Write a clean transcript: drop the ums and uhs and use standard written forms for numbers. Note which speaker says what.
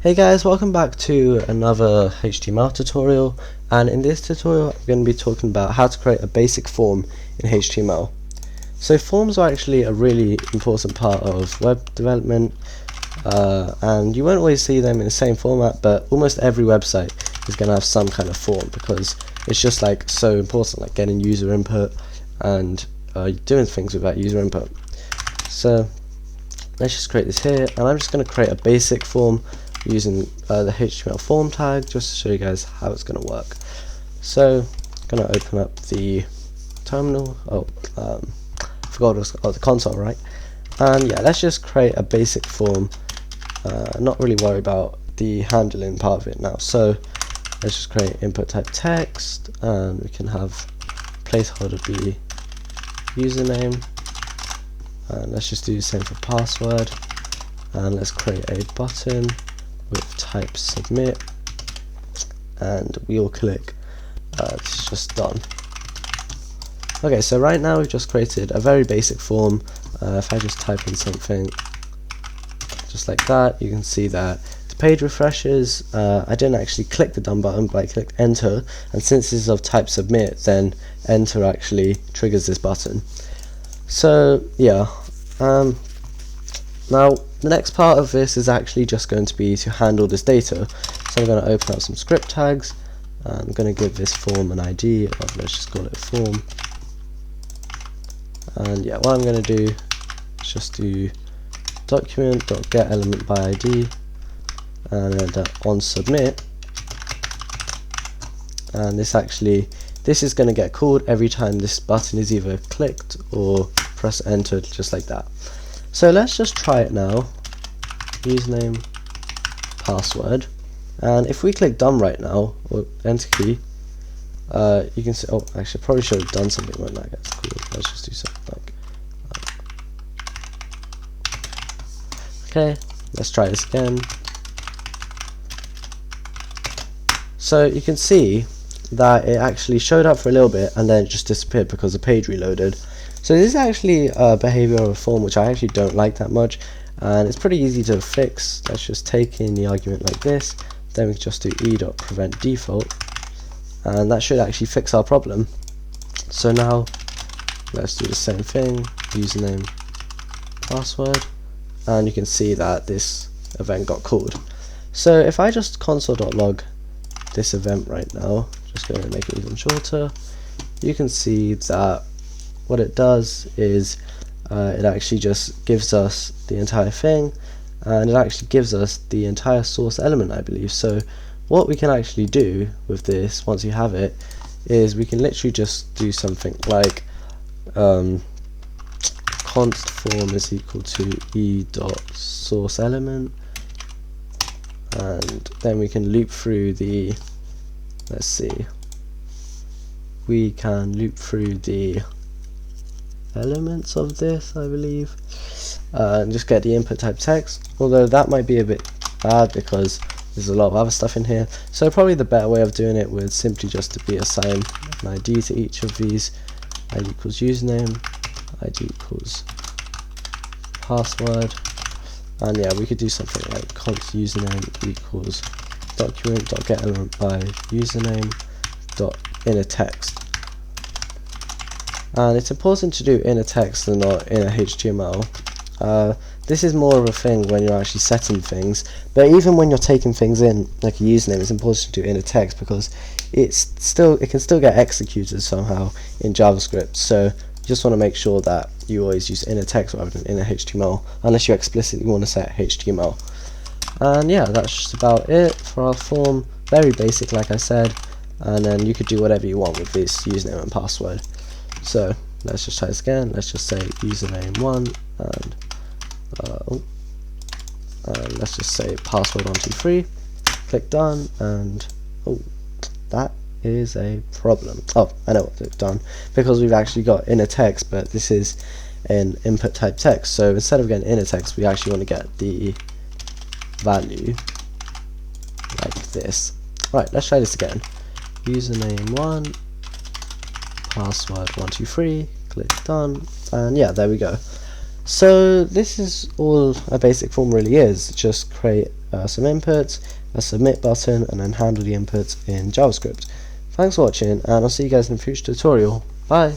Speaker 1: Hey guys, welcome back to another HTML tutorial, and in this tutorial I'm going to be talking about how to create a basic form in HTML. So forms are actually a really important part of web development, and you won't always see them in the same format, but almost every website is going to have some kind of form because it's just like so important, like getting user input and doing things with that user input. So let's just create this here, and I'm just going to create a basic form using the HTML form tag just to show you guys how it's going to work. So I'm going to open up the terminal. I forgot the console, right? And yeah, let's just create a basic form. Not really worry about the handling part of it now. So let's just create input type text, and we can have placeholder be username, and let's just do the same for password, and let's create a button with type submit, and we'll click. This is just done. Okay, so right now we've just created a very basic form. If I just type in something just like that, you can see that the page refreshes. I didn't actually click the done button, but I clicked enter, and since this is of type submit, then enter actually triggers this button. So yeah, now the next part of this is actually just going to be to handle this data. So I'm going to open up some script tags. I'm going to give this form an ID of, let's just call it form. And yeah, what I'm going to do is just do document.getElementById, by ID, and then on submit. And this is going to get called every time this button is either clicked or press entered, just like that. So let's just try it now. Username, password, and if we click done right now, or enter key, you can see, actually I probably should have done something when that gets called. Let's just do something like okay, let's try this again. So you can see that it actually showed up for a little bit and then it just disappeared because the page reloaded. So this is actually a behavior of a form which I actually don't like that much, and it's pretty easy to fix. Let's just take in the argument like this, then we can just do e.prevent default, and that should actually fix our problem. So now let's do the same thing, username, password, and you can see that this event got called. So if I just console.log this event right now, just going to make it even shorter, you can see that what it does is it actually just gives us the entire thing, and it actually gives us the entire source element, I believe. So what we can actually do with this, once you have it, is we can literally just do something like const form is equal to e.source element, and then we can loop through the, let's see, we can loop through the elements of this, I believe, and just get the input type text, although that might be a bit bad because there's a lot of other stuff in here. So probably the better way of doing it would simply just to be assign an ID to each of these. ID equals username, ID equals password, and yeah, we could do something like const username equals document.getElementByUsername by username dot inner text. And it's important to do inner text and not inner HTML. This is more of a thing when you're actually setting things, but even when you're taking things in, like a username, it's important to do inner text because it can still get executed somehow in JavaScript. So you just want to make sure that you always use inner text rather than inner HTML, unless you explicitly want to set HTML. And yeah, that's just about it for our form. Very basic, like I said, and then you could do whatever you want with this username and password. So let's just try this again. Let's just say username1, and let's just say password 123. Click done, and that is a problem. I know what it's done, because we've actually got inner text, but this is an input type text. So instead of getting inner text, we actually want to get the value like this. Right, let's try this again. Username1, password 123, click done, and yeah, there we go. So this is all a basic form really is, just create some inputs, a submit button, and then handle the inputs in JavaScript. Thanks for watching, and I'll see you guys in a future tutorial. Bye!